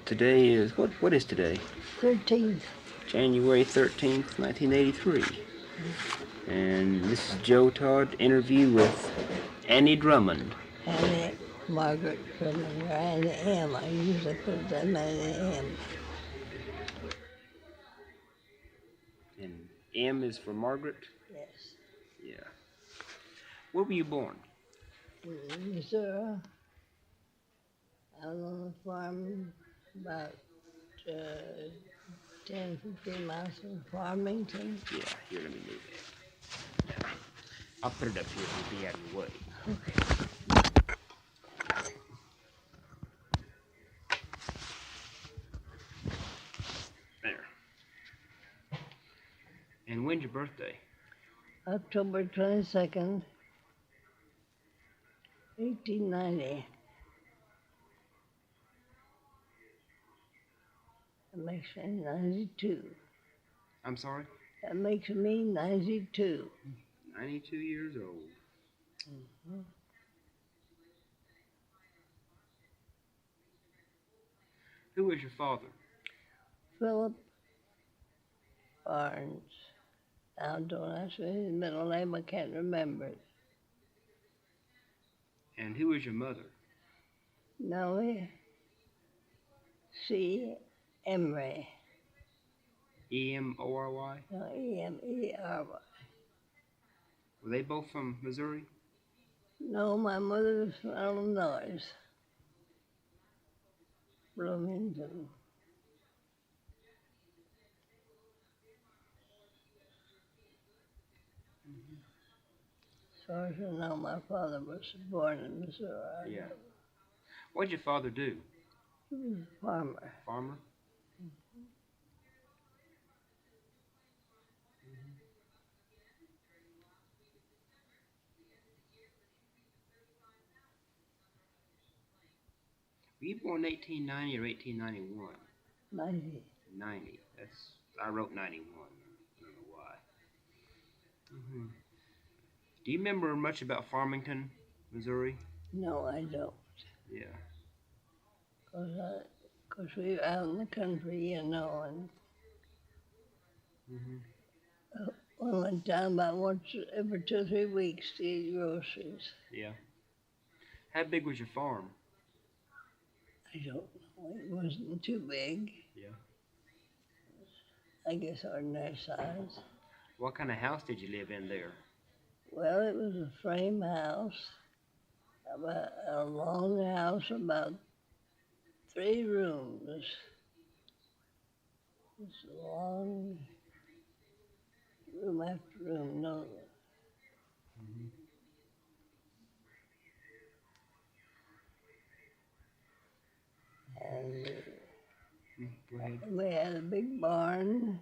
Today is, what is today? 13th. January 13th, 1983. And this is Joe Todd interview with Annie Drummond. Annie Margaret Drummond, or Annie M. I usually put them Annie M. And M is for Margaret? Yes. Yeah. Where were you born? In Missouri. Out on the farm about 10, 15 miles from Farmington. Yeah, here, let me move it. Yeah. I'll put it up here so it'll be out of your way. Okay. There. And when's your birthday? October 22nd, 1890. That makes me 92. I'm sorry? That makes me 92. 92 years old. Mm-hmm. Who was your father? Philip Barnes. Now, don't ask me his middle name, I can't remember it. And who was your mother? Nellie C. Emery. E-M-O-R-Y? No, E-M-E-R-Y. Were they both from Missouri? No, my mother was from Illinois. Bloomington. As far as I know, my father was born in Missouri. Yeah. What did your father do? He was a farmer. Farmer? Were you born in 1890 or 1891? 90. 90. I wrote 91. I don't know why. Do you remember much about Farmington, Missouri? No, I don't. Yeah. Because we were out in the country, you know, and we went down about once every 2 or 3 weeks to get groceries. Yeah. How big was your farm? I don't know. It wasn't too big. Yeah. I guess ordinary size. What kind of house did you live in there? Well, it was a frame house, about a long house, about 3 rooms. It's a long room after room, no. And Go ahead. we had a big barn,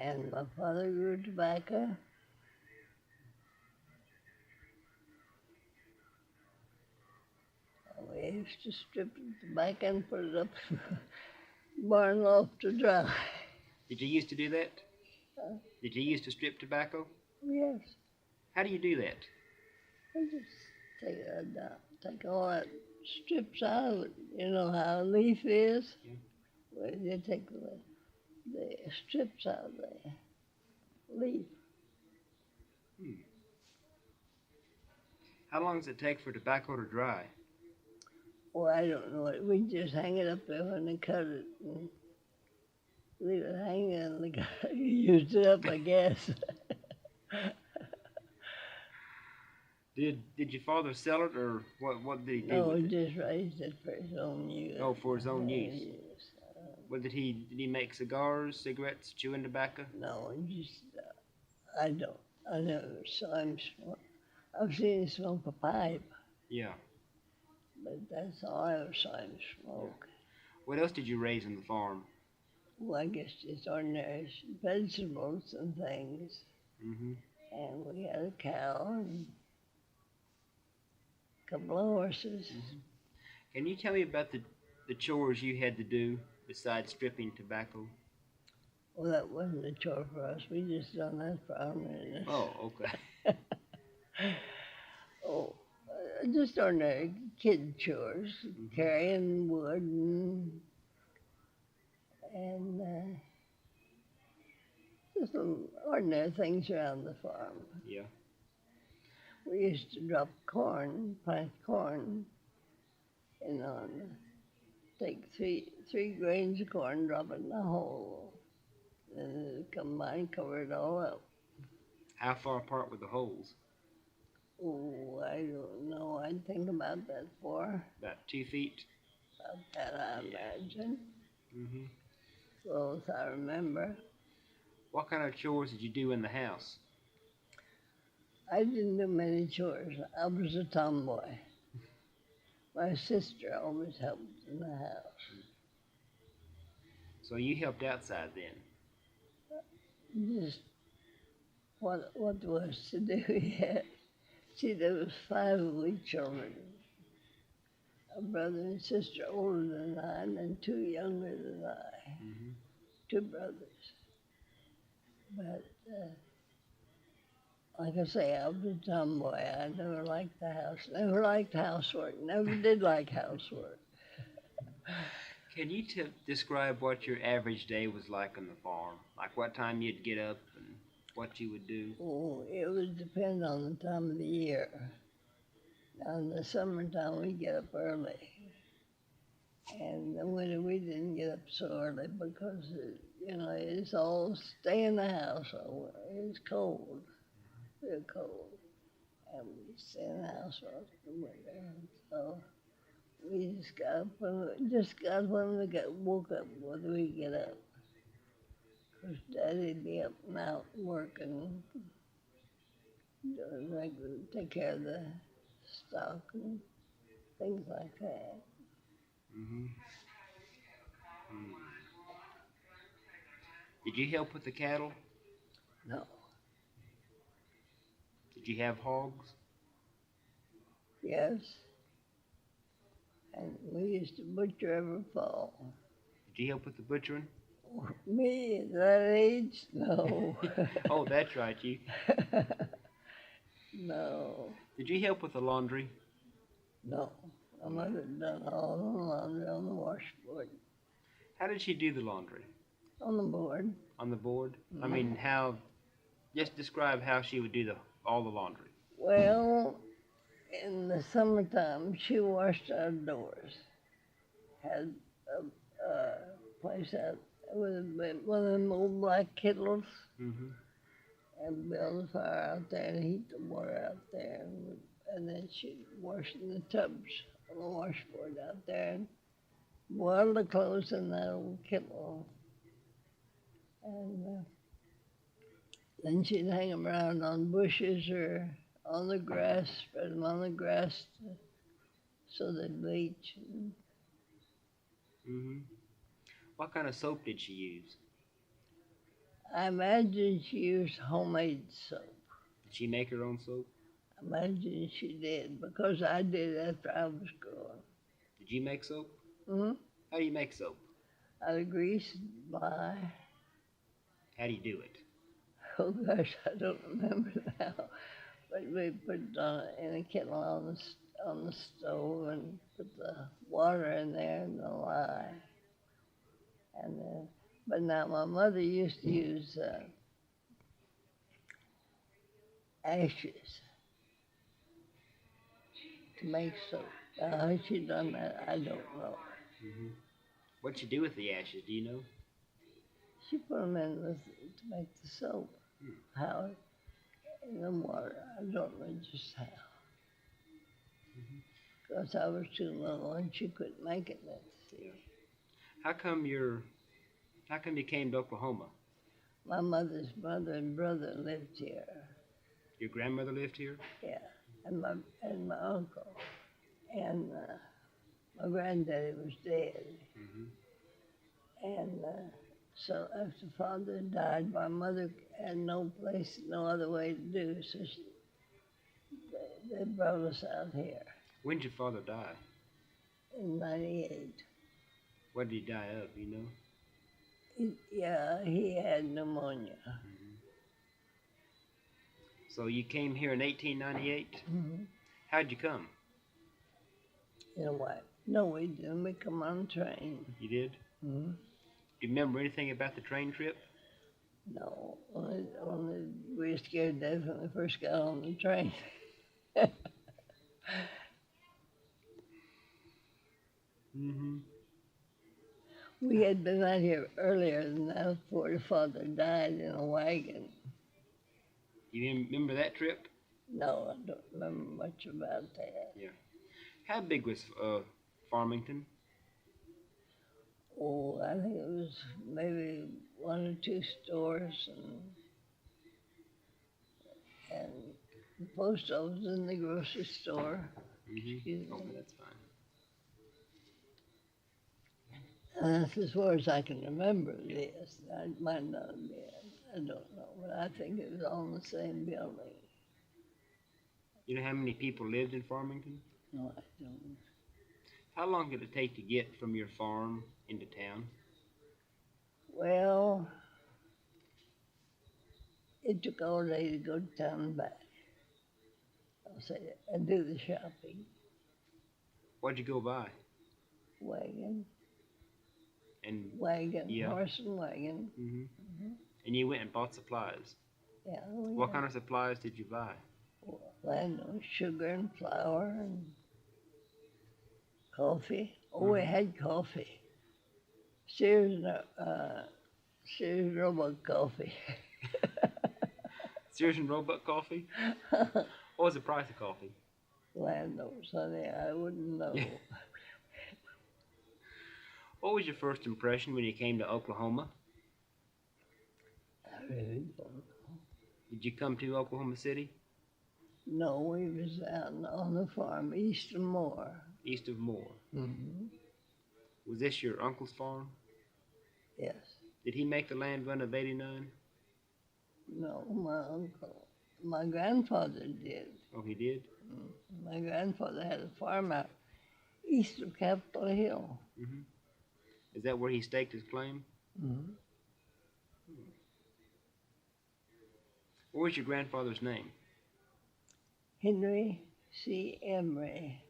and my father grew tobacco. We used to strip the tobacco and put it up in the barn loft to dry. Did you used to do that? Huh? Did you used to strip tobacco? Yes. How do you do that? I just take that down, take all that strips out of it. You know how a leaf is? Yeah. Well, you take the strips out of the leaf. How long does it take for tobacco to dry? Well, I don't know. We just hang it up there when they cut it and leave it hanging and they used it up, I guess. Did your father sell it, or what did he do No, with he it? just raised it for his own use. Oh, for his own use. Yes. What did he make cigars, cigarettes, chewing tobacco? No, he just, I never saw him smoke. I've seen him smoke a pipe, Yeah. but that's all I ever saw him smoke. What else did you raise on the farm? Well, I guess just ordinary vegetables and things. Mm-hmm. And we had a cow and a couple of horses. Mm-hmm. Can you tell me about the chores you had to do besides stripping tobacco? Well, that wasn't a chore for us. We just done that for our minute. Oh, okay. Oh, just ordinary kid chores, carrying wood and just some ordinary things around the farm. Yeah. We used to drop corn, plant corn, take three grains of corn, drop it in a hole, and then come by and cover it all up. How far apart were the holes? Oh, I don't know. I'd think about that for About 2 feet. about that, I imagine. Mm-hmm. Well, as I remember. What kind of chores did you do in the house? I didn't do many chores. I was a tomboy. My sister always helped in the house. So you helped outside then? Just what was to do yet. See, there was 5 of we children. A brother and sister older than I, and 2 younger than I. Mm-hmm. 2 brothers. But like I say, I was a tomboy. I never liked the house. Never liked housework. Never did like housework. Can you describe what your average day was like on the farm? Like what time you'd get up and what you would do? Oh, it would depend on the time of the year. Now, in the summertime, we get up early. And the winter, we didn't get up so early because, it's all stay in the house. It's cold, real cold. And we stay in the house all the winter. And so we just got up when we woke up, whether we get up. Because Daddy'd be up and out working, take care of the stock and things like that. Mm-hmm. Mm. Did you help with the cattle? No. Did you have hogs? Yes. And we used to butcher every fall. Did you help with the butchering? Me at that age? No. Oh, that's right, you. No. Did you help with the laundry? No. My mother had done all the laundry on the washboard. How did she do the laundry? On the board. On the board? Mm-hmm. I mean, just describe how she would do all the laundry. Well, in the summertime, she washed our doors. Had a place out with one of them old black kettles. Mm-hmm. And build a fire out there and heat the water out there. And then she'd wash in the tubs on the washboard out there and boil the clothes in that old kettle. And then she'd hang them around on bushes or on the grass, spread them on the grass so they'd bleach. Mm-hmm. What kind of soap did she use? I imagine she used homemade soap. Did she make her own soap? I imagine she did, because I did after I was growing. Did you make soap? Mm-hmm. How do you make soap? Out of grease, lye. How do you do it? Oh gosh, I don't remember now. But we put it in a kettle on the stove and put the water in there and the lye. And but now my mother used to use ashes to make soap. How she done that, I don't know. Mm-hmm. What'd you do with the ashes? Do you know? She put them in to make the soap. How? In the water. I don't know just how. Because I was too little and she couldn't make it. Yeah. How come you came to Oklahoma? My mother's mother and brother lived here. Your grandmother lived here? Yeah, and my uncle. And my granddaddy was dead. Mm-hmm. And so after father died, my mother had no other way to do, so they brought us out here. When did your father die? In 98. What did he die of, you know? He had pneumonia. Mm-hmm. So you came here in 1898? Mm-hmm. How'd you come? in a way. No, we didn't. We come on train. You did? Hmm. Do you remember anything about the train trip? No, only we were scared to death when we first got on the train. Mm-hmm. We had been out here earlier than that before your father died in a wagon. You remember that trip? No, I don't remember much about that. Yeah. How big was Farmington? Oh, I think it was maybe one or two stores and the post office and the grocery store. Mm-hmm. Excuse Oh, me. that's fine. And that's as far as I can remember this. I might not have been. I don't know, but I think it was all in the same building. You know how many people lived in Farmington? No, I don't. How long did it take to get from your farm into town? Well, it took all day to go to town and back. I'll say that. And do the shopping. What'd you go buy? Wagon, And yeah. horse and wagon. Mm-hmm. Mm-hmm. And you went and bought supplies. Yeah. What kind of supplies did you buy? Land sugar and flour and coffee. Oh, we had coffee. Sears Roebuck coffee. Sears and Roebuck coffee? What was the price of coffee? Land knows, honey. I wouldn't know. What was your first impression when you came to Oklahoma? I really don't know. Did you come to Oklahoma City? No, we was out on the farm east of Moore. East of Moore. Mm-hmm. Was this your uncle's farm? Yes. Did he make the land run of 89? No, my uncle. My grandfather did. Oh, he did? My grandfather had a farm out east of Capitol Hill. Mm-hmm. Is that where he staked his claim? Mm-hmm. What was your grandfather's name? Henry C. Emery.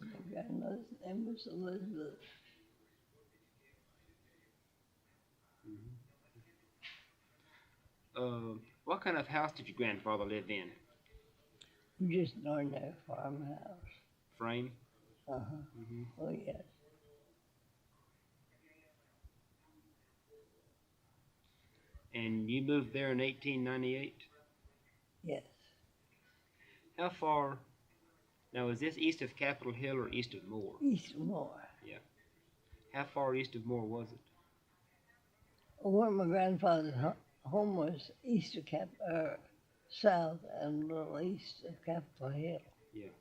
My grandmother's name was Elizabeth. What kind of house did your grandfather live in? Just an ordinary farmhouse. Frame? Uh-huh. Mm-hmm. Oh, yes. And you moved there in 1898? Yes. How far? Now, is this east of Capitol Hill or east of Moore? East of Moore. Yeah. How far east of Moore was it? Where my grandfather's home was east of south and a little east of Capitol Hill. Yeah.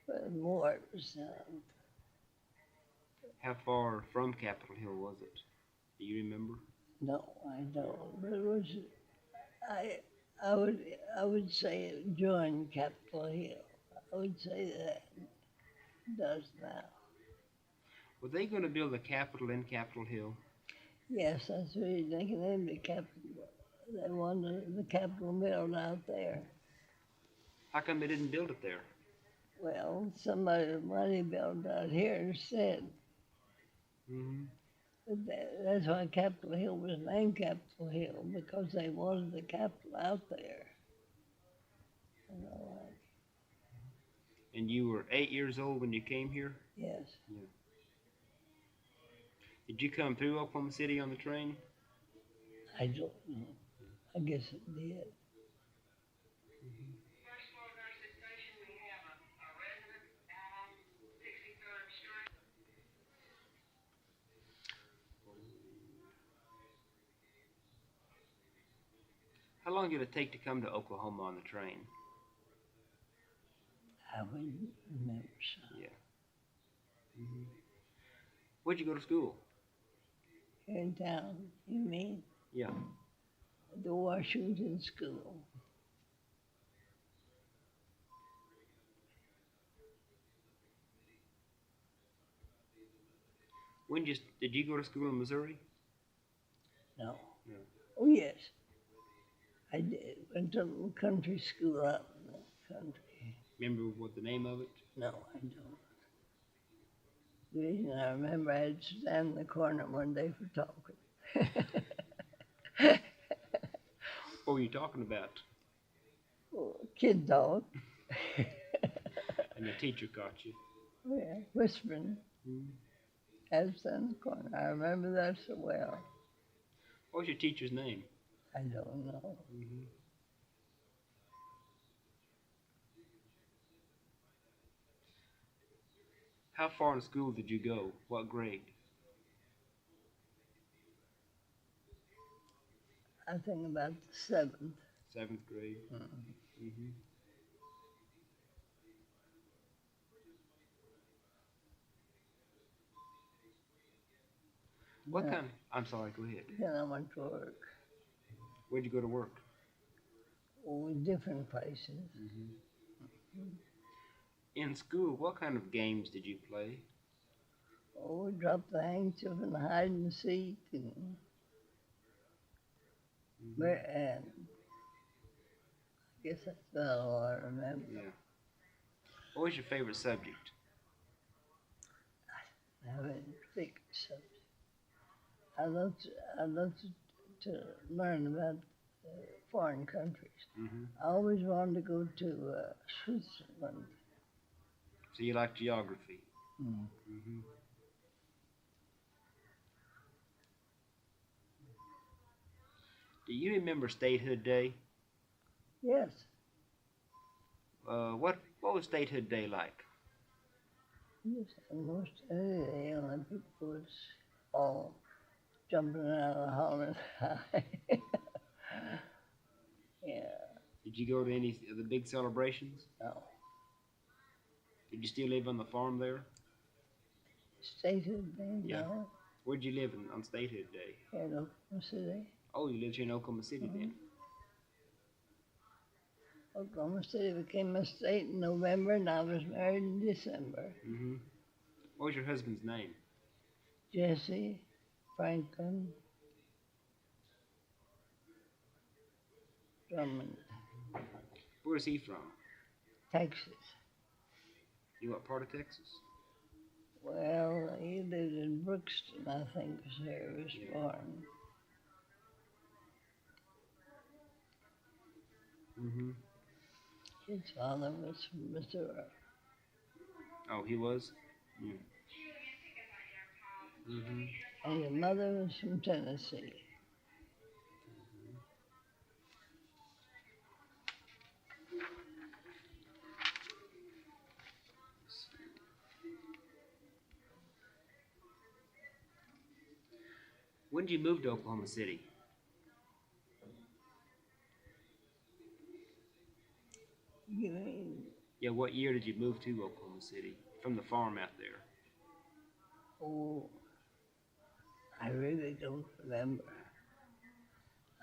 But Moore was south. How far from Capitol Hill was it? Do you remember? No, I don't. But it was, I would say it joined Capitol Hill. I would say that. It does now. Were they going to build a Capitol in Capitol Hill? Yes, that's what they can name the Capitol. They wanted the Capitol built out there. How come they didn't build it there? Well, somebody with money built out here instead. Mm-hmm. But that's why Capitol Hill was named Capitol Hill, because they wanted the capital out there. You know, like, And you were 8 years old when you came here? yes. Yeah. Did you come through Oklahoma City on the train? I don't know. I guess it did. How long did it take to come to Oklahoma on the train? I wouldn't remember. So. Yeah. Mm-hmm. Where'd you go to school? Here in town, you mean? Yeah. The Washington School. Did you go to school in Missouri? No. No. Oh, yes. I did. Went to a little country school out in the country. Remember what the name of it? No, I don't. The reason I remember, I had to stand in the corner one day for talking. What were you talking about? Oh, kid dog. And the teacher caught you. Oh, yeah, whispering. I had to stand in the corner. I remember that so well. What was your teacher's name? I don't know. How far in school did you go? What grade? I think about the 7th. 7th grade. What Yeah. kind? I'm sorry. Go ahead. Then I went to work. Where'd you go to work? Oh, different places. In school, what kind of games did you play? Oh, we dropped the handkerchief and hide and seek and and I guess that's about all I remember. Yeah. What was your favorite subject? I haven't particular subject. I love to learn about foreign countries. I always wanted to go to Switzerland. So you like geography? Do you remember Statehood Day? Yes. What was Statehood Day like? Yes, almost any day Olympic was all jumping out of the hollering high. Yeah. Did you go to any of the big celebrations? No. Did you still live on the farm there? Statehood Day? Yeah. No. Where'd you live on Statehood Day? Here in Oklahoma City. Oh, you lived here in Oklahoma City then? Oklahoma City became a state in November, and I was married in December. What was your husband's name? Jessie, Franklin, Drummond, Where's he from? Texas. You what part of Texas? Well, he lived in Brookston, I think, was where he was born. His father was from Missouri. Oh, he was? And his mother was from Tennessee. When did you move to Oklahoma City? You mean, Yeah, what year did you move to Oklahoma City from the farm out there? oh, I really don't remember.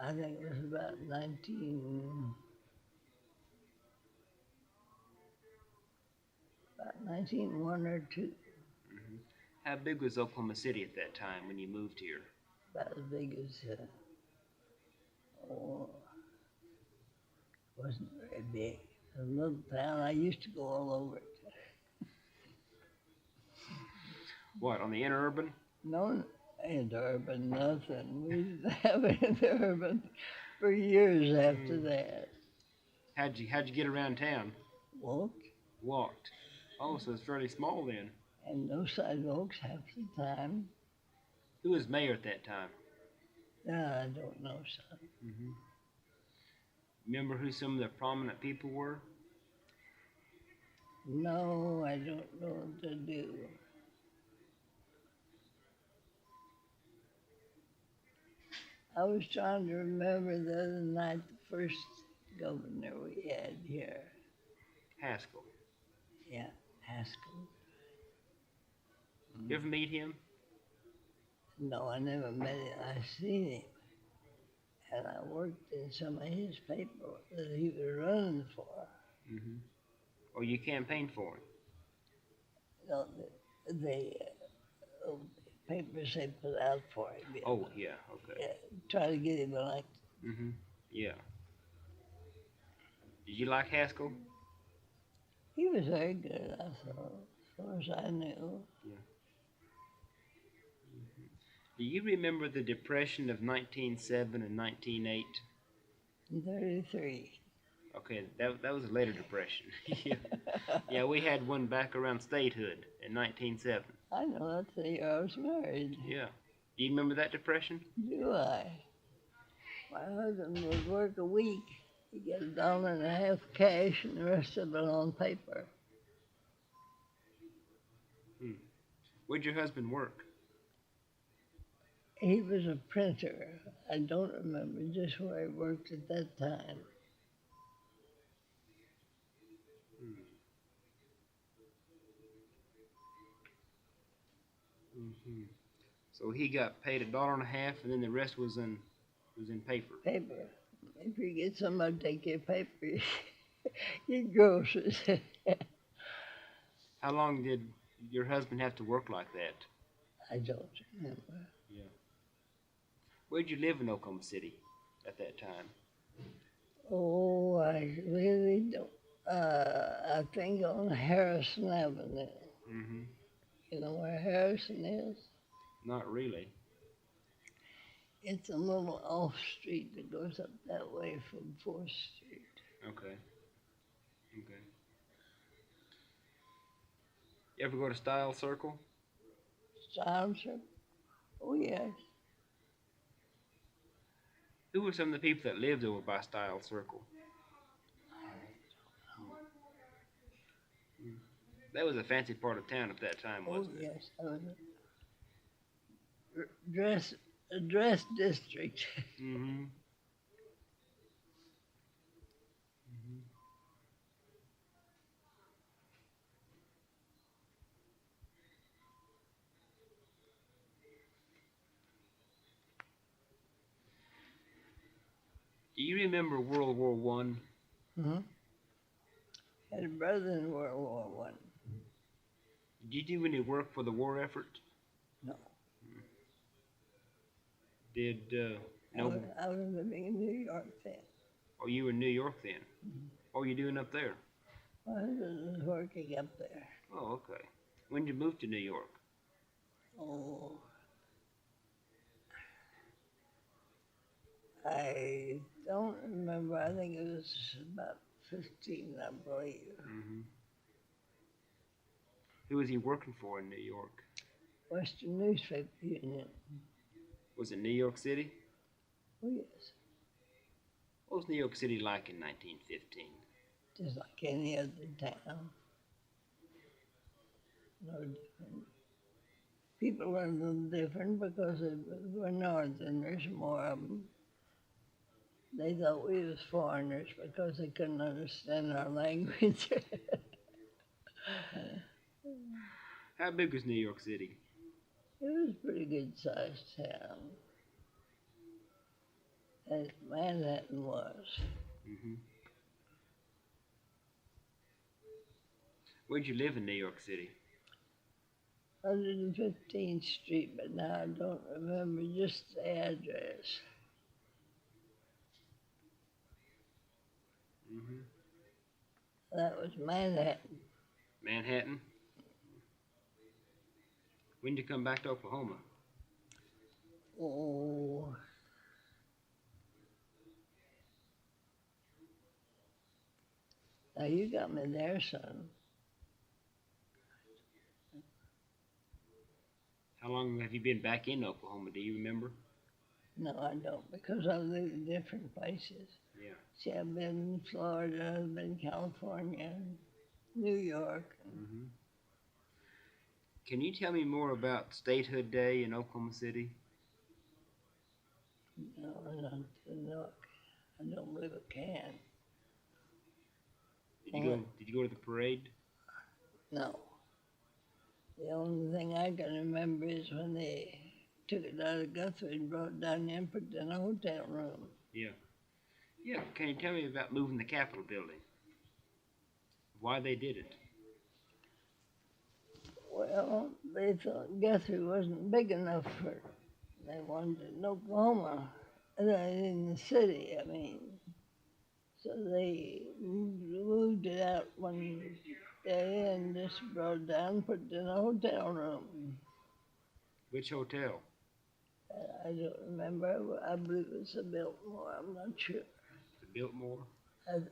I think it was about 1901 or 2. How big was Oklahoma City at that time when you moved here? About as big as, wasn't very big. A little town. I used to go all over it. What, on the interurban? No, ain't urban, nothing. We didn't have it in the urban for years after that. How'd you get around town? Walked, Walked. Oh, so it's fairly small then. and no sidewalks half the time. Who was mayor at that time? I don't know, son. Remember who some of the prominent people were? No, I don't know what to do. I was trying to remember the other night the first governor we had here. Haskell. Yeah, Haskell. You ever meet him? No, I never met him. I seen him. And I worked in some of his paper that he was running for. Or you campaigned for him? No, they papers they put out for him. You Oh, know. yeah, okay. Yeah, try to get him elected. Mm-hmm. Yeah. Did you like Haskell? He was very good, I thought, as far as I knew. Do you remember the Depression of 1907 and 1908? In 33. Okay, that was a later depression. Yeah. Yeah, we had one back around statehood in 1907. I know, that's the year I was married. Yeah. Do you remember that depression? Do I? My husband would work a week. He'd get $1.50 cash and the rest of it on paper. Where'd your husband work? He was a printer. I don't remember just where he worked at that time. Mm-hmm. So he got paid $1.50, and then the rest was in paper. Paper. If you get somebody to take your paper, get groceries. How long did your husband have to work like that? I don't remember. Yeah. Where'd you live in Oklahoma City at that time? Oh, I really don't. I think on Harrison Avenue. Mm-hmm. You know where Harrison is? Not really. It's a little off street that goes up that way from 4th Street. Okay. Okay. You ever go to Style Circle? Silencer? Oh, yes. Who were some of the people that lived over by Style Circle? That was a fancy part of town at that time, wasn't it? Oh, yes. That was a dress district. Mm-hmm. Do you remember World War One? Mm-hmm. Had a brother in World War One. Did you do any work for the war effort? No. Did no? I was living in New York then. Oh, you were in New York then. Mm-hmm. What were you doing up there? My husband was working up there. Oh, okay. When did you move to New York? Oh. I don't remember. I think it was about 15, I believe. Mm-hmm. Who was he working for in New York? Western Newspaper Union. Was it New York City? Oh, yes. What was New York City like in 1915? Just like any other town. No different. People were a little different because they were Northerners, more of them. They thought we was foreigners because they couldn't understand our language. How big was New York City? It was a pretty good sized town. As Manhattan was. Mm-hmm. Where'd you live in New York City? 115th Street, but now I don't remember just the address. Mm-hmm. That was Manhattan. Manhattan? When did you come back to Oklahoma? Oh. Now you got me there, son. How long have you been back in Oklahoma? Do you remember? No, I don't, because I live in different places. Yeah. See, I've been in Florida, I've been in California, New York. Mm-hmm. Can you tell me more about Statehood Day in Oklahoma City? No, I don't believe I can. Did you go to the parade? No. The only thing I can remember is when they took it out of Guthrie and brought it down there and put it in a hotel room. Yeah. Yeah, can you tell me about moving the Capitol building? Why they did it? Well, they thought Guthrie wasn't big enough for. They wanted it in Oklahoma, in the city. I mean, so they moved it out one day and just brought it down, put it in a hotel room. Which hotel? I don't remember. I believe it was a Biltmore. I'm not sure. The Biltmore?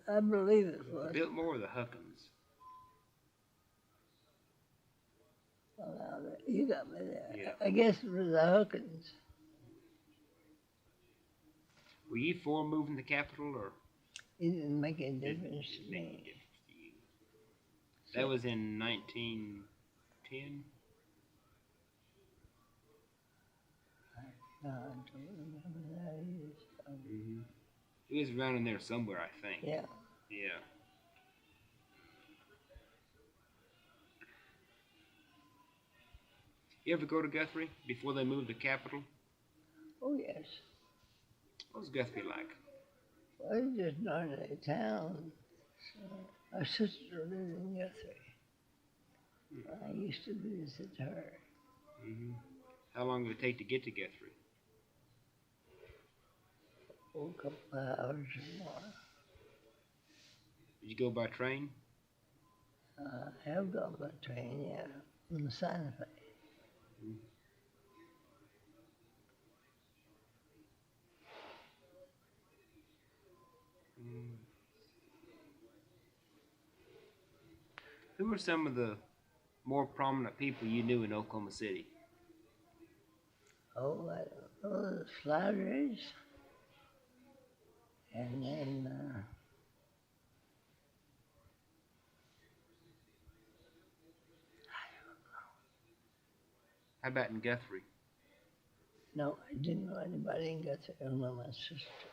I believe it was. The Biltmore or the Huckins? Well, now, you got me there. Yeah. I guess it was the Huckins. Were you for moving the capital, or? It didn't make any difference to Make any me. difference to you? That was in 1910? No, I don't remember that either. Mm-hmm. It was around in there somewhere, I think. Yeah. Yeah. You ever go to Guthrie before they moved the capital? Oh, yes. What was Guthrie like? Well, it's just not a town. So our sister lived in Guthrie. I used to visit her. Mm-hmm. How long did it take to get to Guthrie? Oh, a couple of hours or more. Did you go by train? I have gone by train, yeah, from the Santa Fe. Who were some of the more prominent people you knew in Oklahoma City? Oh, I don't know, the Slatteries. And then, How about in Guthrie? no, I didn't know anybody in Guthrie. I don't know my sister.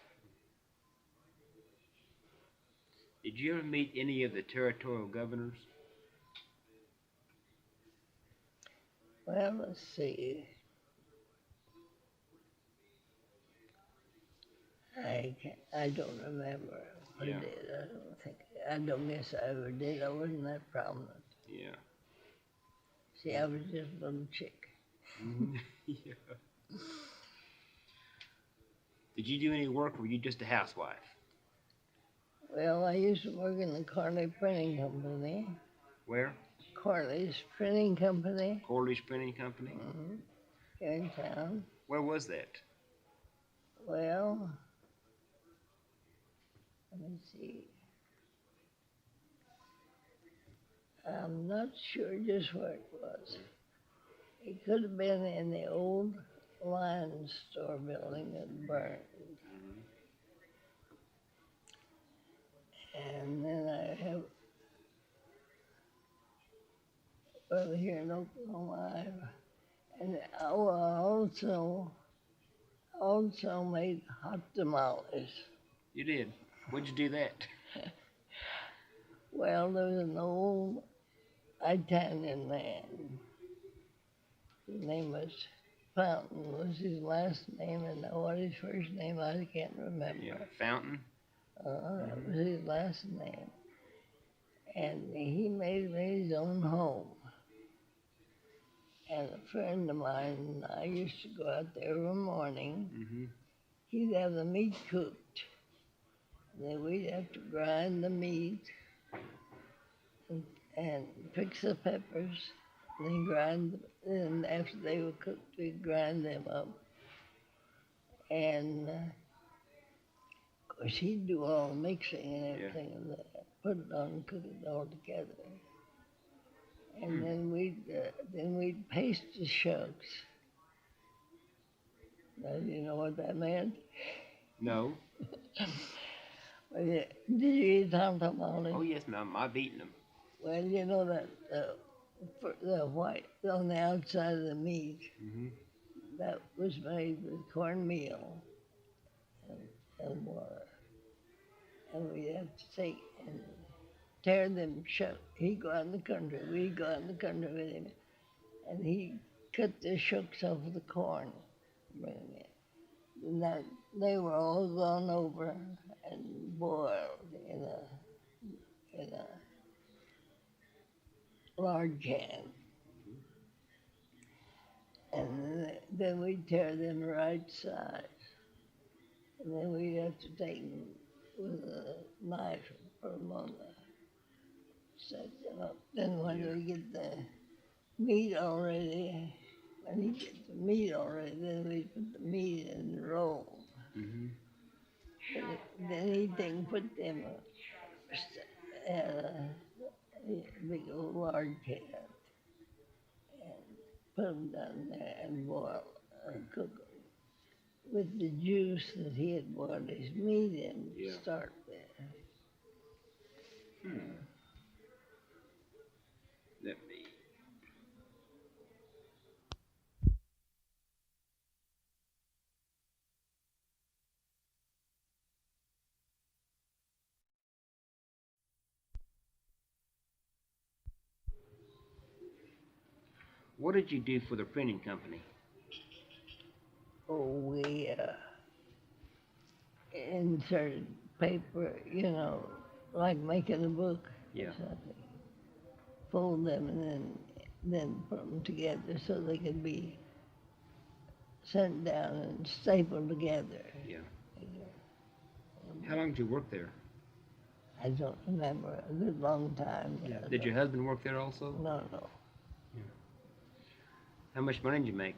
Did you ever meet any of the territorial governors? Well, let's see. I don't remember if I Yeah. did. I don't guess I ever did. I wasn't that prominent. Yeah. See, I was just a little chick. Yeah. Did you do any work, or were you just a housewife? Well, I used to work in the Corley Printing Company. Where? Corley's Printing Company. Corley's Printing Company? Here in town. Where was that? Well, let me see. I'm not sure just where it was. It could have been in the old Lion Store building that burned. And then I have, well, here in Oklahoma, and I also made hot tamales. You did. When'd you do that? Well, there was an old Italian man. His name was Fountain, was his last name, and what his first name, I can't remember. Yeah, Fountain. That was his last name. And he made his own home. And a friend of mine and I used to go out there every morning. Mm-hmm. He'd have the meat cooked. Then we'd have to grind the meat and fix the peppers. And then after they were cooked, we'd grind them up. And of course, he'd do all the mixing and everything of that, put it on and cook it all together. And then we'd paste the shucks. Now, do you know what that meant? No. Well, yeah. Did you eat tom tamales? Oh, yes, ma'am. I've eaten them. Well, you know that the white on the outside of the meat, that was made with cornmeal and water. And we'd have to take and tear them shut. He'd go out in the country, we'd go out in the country with him, and he'd cut the shucks off of the corn, bring them in. And that, they were all gone over and boiled in a large can. then we'd tear them right sides. And then we'd have to take them with a knife and put them on set them up. Then when we get the meat already, when he gets the meat already, then we put the meat in the roll. Mm-hmm. Then he'd take put them in a big old lard can and put them down there and boil and cook them with the juice that he had boiled his meat in to Yeah. start with. Let me. What did you do for the printing company? Oh, we inserted paper, like making a book Yeah. or something. Fold them and then put them together so they could be sent down and stapled together. Yeah. How long did you work there? I don't remember. A good long time. Did your husband work there also? No. How much money did you make?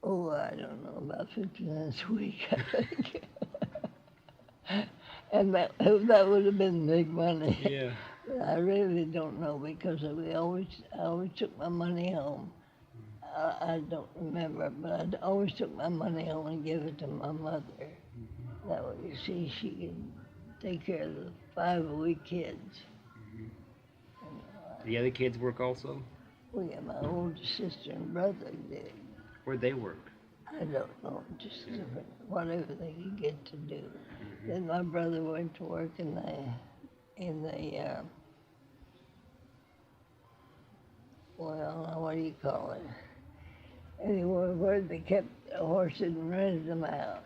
Oh, I don't know, about 50 cents a week, I think. And that would have been big money. Yeah. But I really don't know because I always took my money home. I don't remember, but I always took my money home and gave it to my mother. That way, she could take care of the 5 week kids. The other kids work also? Well, yeah, my older sister and brother did. Where'd they work? I don't know, just whatever they could get to do. Then my brother went to work in the what do you call it? Anywhere where they kept horses and rented them out.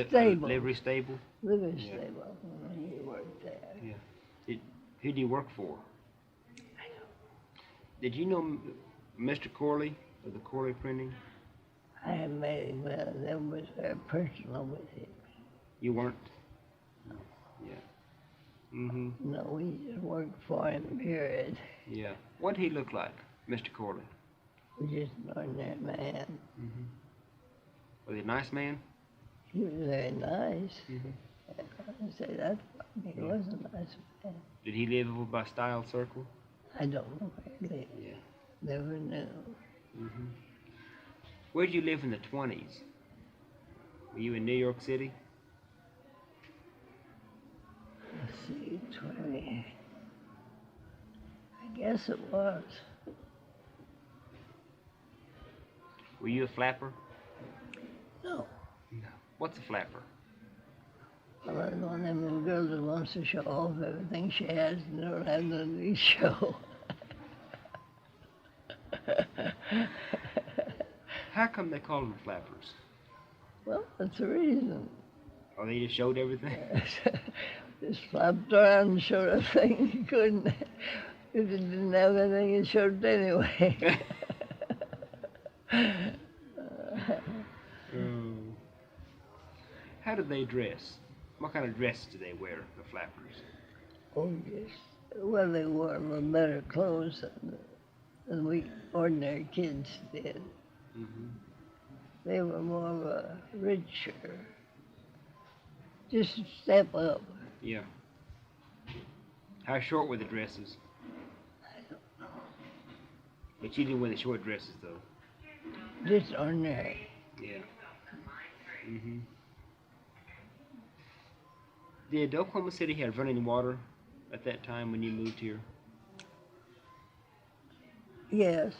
Stable. A livery stable? Livery stable. He worked there. Yeah. Who do you work for? Did you know Mr. Corley of the Corley Printing? I had met him, but that was very personal with him. You weren't? No. Yeah. Mm-hmm. No, we just worked for him, period. Yeah. What did he look like, Mr. Corley? He was just an ordinary man. Mm-hmm. Was he a nice man? He was very nice. Mm-hmm. I say that. He was a nice man. Did he live over by Style Circle? I don't know where he lived. Yeah. Never knew. Mm-hmm. Where'd you live in the 20s? Were you in New York City? Let's see, 20. I guess it was. Were you a flapper? No. No. What's a flapper? Well, that's one of them girls that wants to show off everything she has and don't have nothing to show. How come they call them flappers? Well, that's the reason. Oh, they just showed everything? Just flapped around and showed everything he couldn't. If it didn't have anything, it showed it anyway. How do they dress? What kind of dress do they wear, the flappers? Oh, yes. Well, they wore a little better clothes than we ordinary kids did. Mm-hmm. They were more of a richer, just a step up. Yeah. How short were the dresses? I don't know. But you didn't wear the short dresses, though. Just ordinary. Yeah. Mm-hmm. Did Oklahoma City have running water at that time when you moved here? Yes.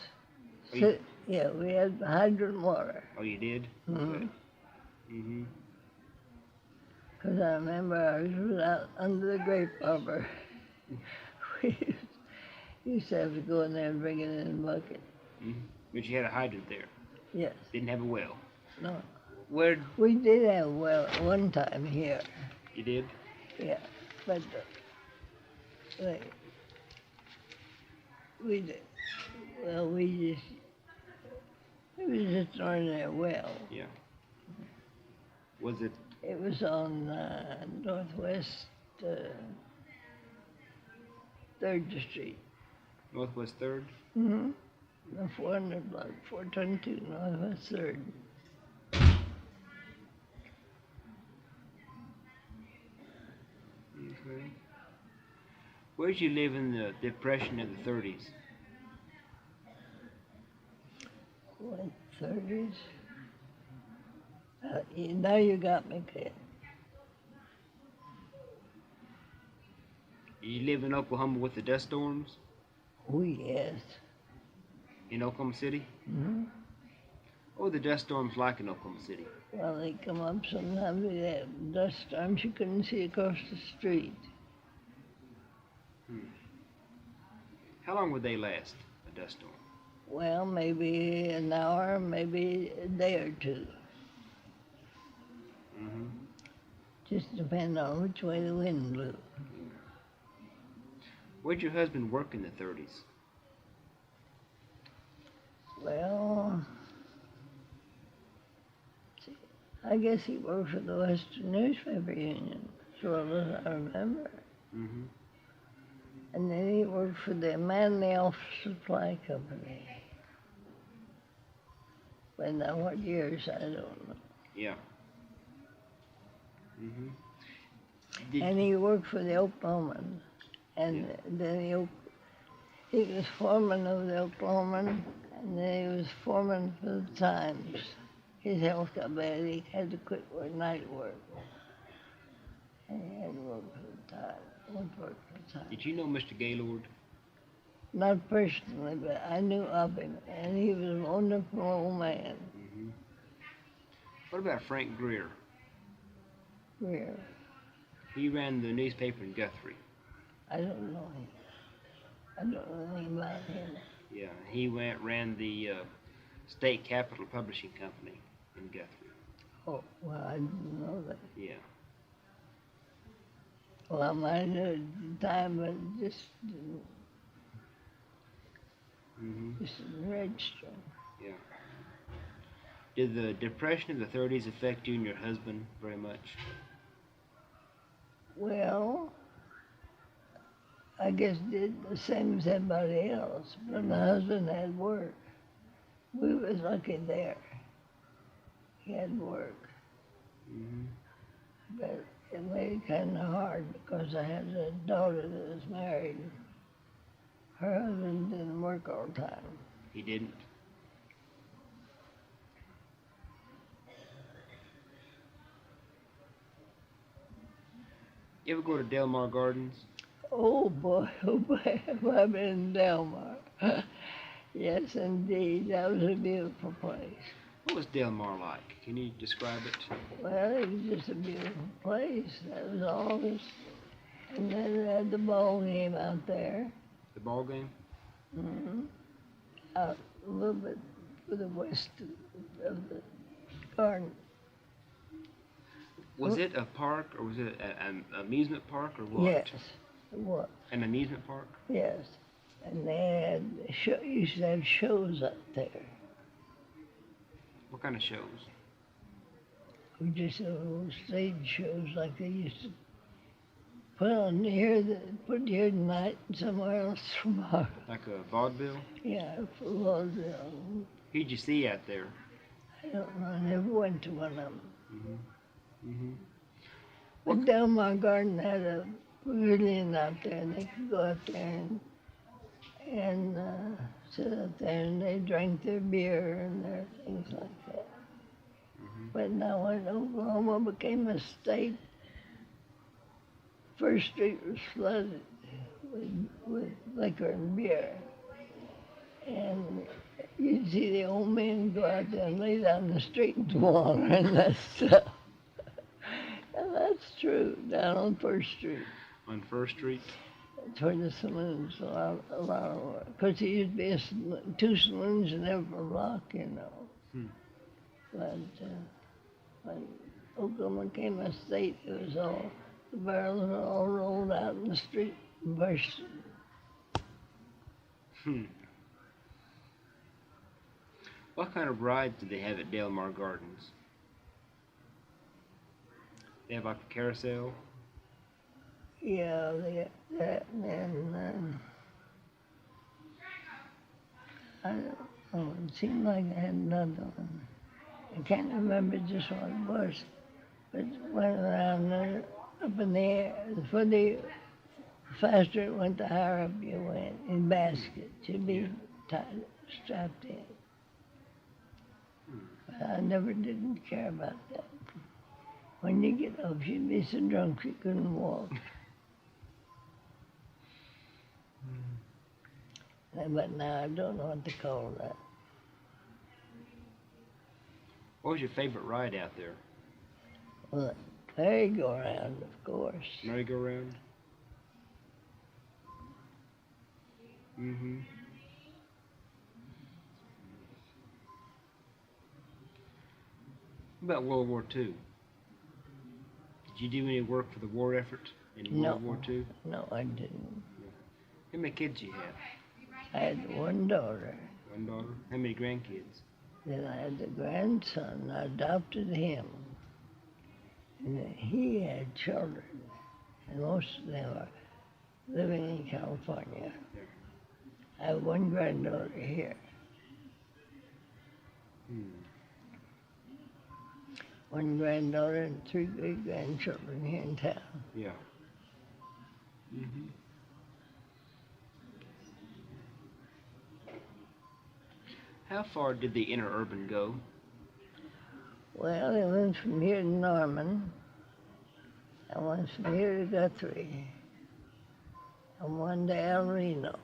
Oh, you- Yeah, we had hydrant water. Oh, you did? Mm-hmm. Okay. Mm-hmm. Because I remember I was out under the grape arbor. We used to have to go in there and bring it in a bucket. Mm-hmm. But you had a hydrant there. Yes. Didn't have a well. No. Where We did have a well at one time here. you did? Yeah. But we did. Well, we just It was just an ordinary well. Yeah. Was it? It was on Northwest 3rd Street. Northwest 3rd? Mm-hmm. The 400 block, 422 Northwest 3rd. Okay. Where'd you live in the Depression of the 30s? What, 30s? Now you got me, kid. You live in Oklahoma with the dust storms? Oh, yes. In Oklahoma City? Mm-hmm. What were the dust storms like in Oklahoma City? Well, they come up sometimes with that dust storms you couldn't see across the street. How long would they last, a dust storm? Well, maybe an hour, maybe a day or two. Mm-hmm. Just depend on which way the wind blew. Where'd your husband work in the 30s? Well, I guess he worked for the Western Newspaper Union, as well as I remember. Mm-hmm. And then he worked for the Manly Elf Supply Company. But now what years, I don't know. Yeah. Mm-hmm. And he worked for the Oklahoman. And then he was foreman of the Oklahoman, and then he was foreman for the Times. His health got bad, he had to quit night work. And he had to work for the Times. Did you know Mr. Gaylord? Not personally, but I knew of him, and he was a wonderful old man. Mm-hmm. What about Frank Greer? Greer. He ran the newspaper in Guthrie. I don't know him. I don't know anything about him. Yeah, he ran the State Capital Publishing Company in Guthrie. Oh, well, I didn't know that. Yeah. Well, I might have known at the time, but just didn't register. Yeah. Did the Depression of the 30s affect you and your husband very much? Well, I guess did the same as everybody else, but my husband had work. We was lucky there. He had work. Mm-hmm. But it made it kind of hard because I had a daughter that was married. Her husband didn't work all the time. He didn't? You ever go to Delmar Gardens? Oh boy, have I been in Delmar. Yes, indeed, that was a beautiful place. What was Delmar like? Can you describe it? Well, it was just a beautiful place. That was all this. And then they had the ball game out there. The ball game? Mm-hmm. Out a little bit to the west of the garden. Was it a park or was it an amusement park or what? Yes, it was. An amusement park? Yes. And they had used to have shows up there. What kind of shows? We just had little stage shows like they used to put on here, put here tonight and somewhere else tomorrow. Like a vaudeville? Yeah, for vaudeville. Who'd you see out there? I don't know, I never went to one of them. Mm-hmm. Mm-hmm. But Delmar Garden had a pavilion out there, and they could go out there and sit out there, and they drank their beer and their things like that. Mm-hmm. But now when Oklahoma became a state, First Street was flooded with liquor and beer. And you'd see the old men go out there and lay down the street and water and that stuff. And that's true, down on First Street. On First Street? That's where the saloons, a lot of work. Because there used to be two saloons in every block, you know. Hmm. But when Oklahoma became a state, it was all, the barrels were all rolled out in the street and burst. What kind of rides do they have at Delmar Gardens? They have like a carousel? Yeah, they got that, and I don't know, it seemed like I had another one. I can't remember just what it was, but it went around there, up in the air. The faster it went, the higher up you went in baskets. You'd be tied, strapped in. But I never didn't care about that. When you get off, you'd be so drunk you couldn't walk. But now I don't know what to call that. What was your favorite ride out there? Well, merry-go-round, of course. Merry-go-round? Mm-hmm. What about World War II? Did you do any work for the war effort in World War II? No, I didn't. How many kids you have? I had one daughter. One daughter? How many grandkids? Then I had a grandson. I adopted him. And then he had children. And most of them are living in California. I have one granddaughter here. One granddaughter and 3 great-grandchildren here in town. Yeah. Mm-hmm. How far did the interurban go? Well, it went from here to Norman, and went from here to Guthrie, and one to El Reno.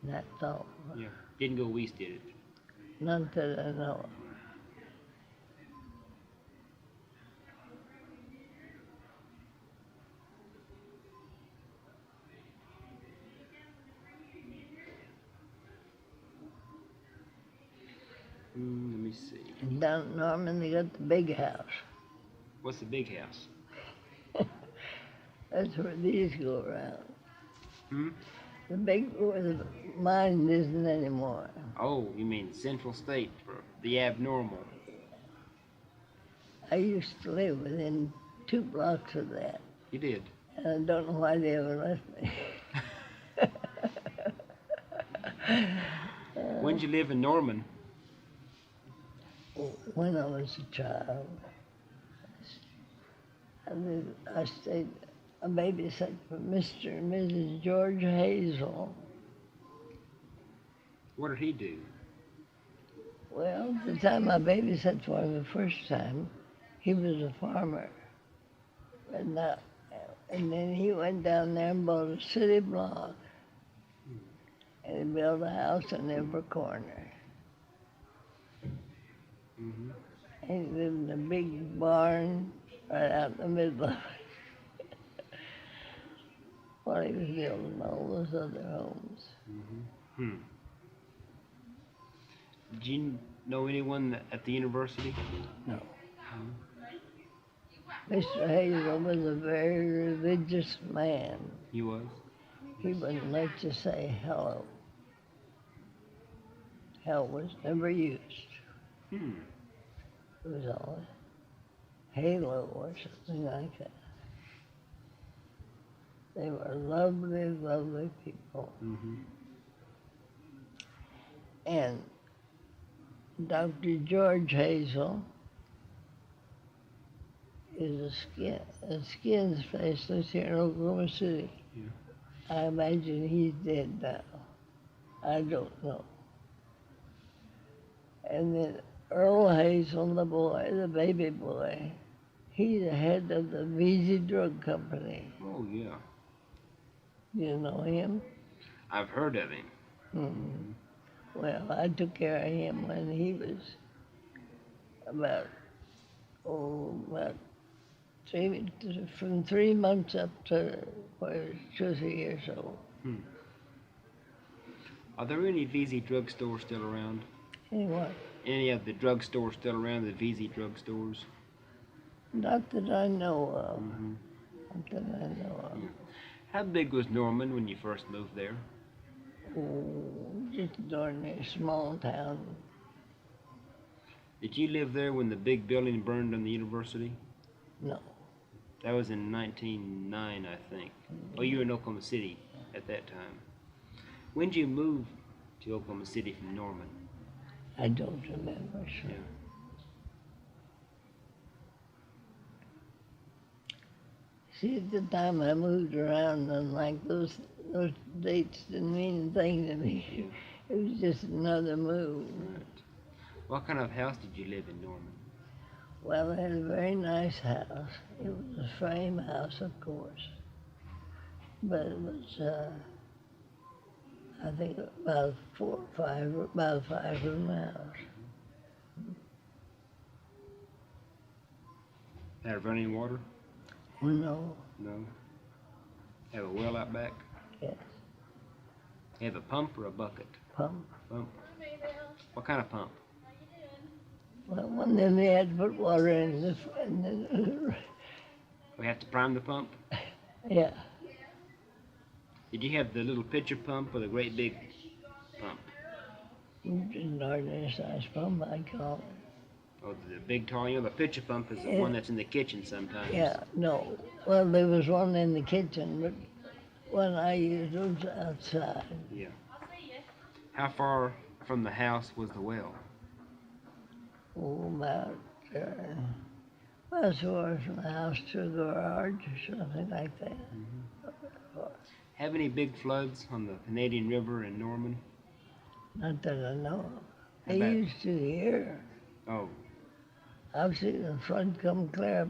And that's all. Yeah. Didn't go east, did it? None that I know of. Let me see. And down at Norman, they got the big house. What's the big house? That's where these go around. The big, where the mine isn't anymore. Oh, you mean Central State for the abnormal. I used to live within 2 blocks of that. You did? And I don't know why they ever left me. When'd you live in Norman? When I was a child, I stayed, I babysat for Mr. and Mrs. George Hazel. What did he do? Well, the time I babysat for him the first time, he was a farmer. And then he went down there and bought a city block. And he built a house in every corner. Mm-hmm. And he lived in a big barn right out in the middle of it. While he was building all those other homes. Mm-hmm. Did you know anyone at the university? No. Mr. Hazel was a very religious man. He was? He wouldn't let you say hello. Hell was never used. It was always halo or something like that. They were lovely, lovely people. Mm-hmm. And Dr. George Hazel is a skin specialist here in Oklahoma City. Yeah. I imagine he's dead now. I don't know. And then Earl Hazel, the boy, the baby boy, he's the head of the VZ Drug Company. Oh, yeah. You know him? I've heard of him. Mm-hmm. Well, I took care of him when he was about from 3 months up to where he was 2 or 3 years old. Are there any VZ drugstores still around? Anyway, Any of the drugstores still around, the VZ drugstores? not that I know of. Not that I know of. How big was Norman when you first moved there? Oh, just an ordinary small town. Did you live there when the big building burned on the university? No, That was in 1909, I think. Oh, you were in Oklahoma City at that time. When did you move to Oklahoma City from Norman? I don't remember, sure. Yeah. See, at the time I moved around, and like those dates didn't mean a thing to me. It was just another move. Right. What kind of house did you live in Norman? Well, I had a very nice house. It was a frame house, of course, but it was, I think, about about a 5-room house. Had running water? No, No. Have a well out back? yes, Have a pump or a bucket? pump. Pump. What kind of pump? Well, one of them they had to put water in the We have to prime the pump? yeah. Did you have the little pitcher pump or the great big pump? An ordinary size pump, I call it. Oh, the big tall, you know, the pitcher pump is the one that's in the kitchen sometimes. Yeah, no. Well, there was one in the kitchen, but one I used was outside. Yeah. How far from the house was the well? Oh, about, well, so far from the house to the garage or something like that. Have any big floods on the Canadian River in Norman? Not that I know of. How They about- used to here. Oh, I've seen the flood come clear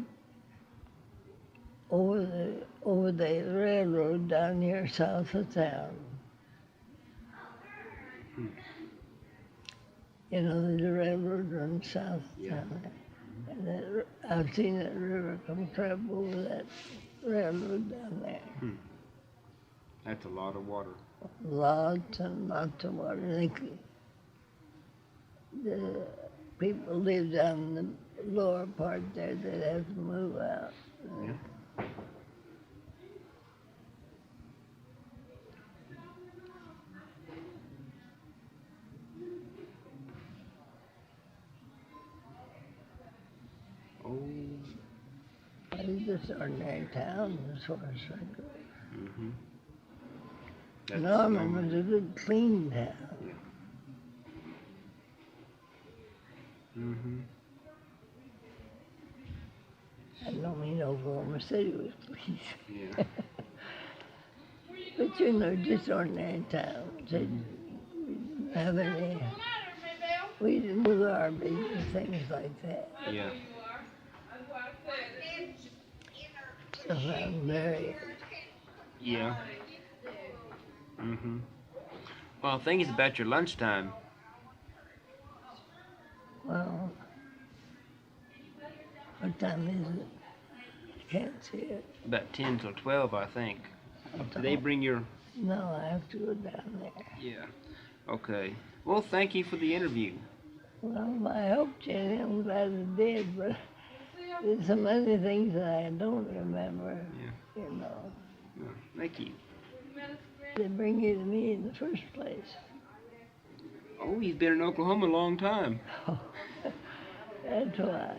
over the railroad down here south of town. Hmm. You know, there's a railroad runs south of Yeah. town. And I've seen that river come clear over that railroad down there. that's a lot of water. Lots and lots of water. The people live down in the lower part there, they'd have to move out. Yeah. Oh. It's just ordinary town as far as I go. Mm-hmm. Norman was a good clean town. Mm-hmm. I don't mean Oklahoma City was clean. Yeah. But you know, just ordinary towns. They didn't have any, we didn't do garbage and things like that. Yeah. Stuff out very, Yeah. Mm-hmm. Well, the thing is about your lunchtime. well, what time is it? I can't see it. About 10 till 12, I think. Do they bring your... No, I have to go down there. Yeah. Okay. Well, thank you for the interview. Well, I hope, Jenny, I'm glad I did, but there's so many things that I don't remember, Yeah. you know. Yeah. Thank you. They bring you to me in the first place. Oh, you've been in Oklahoma a long time. That's why.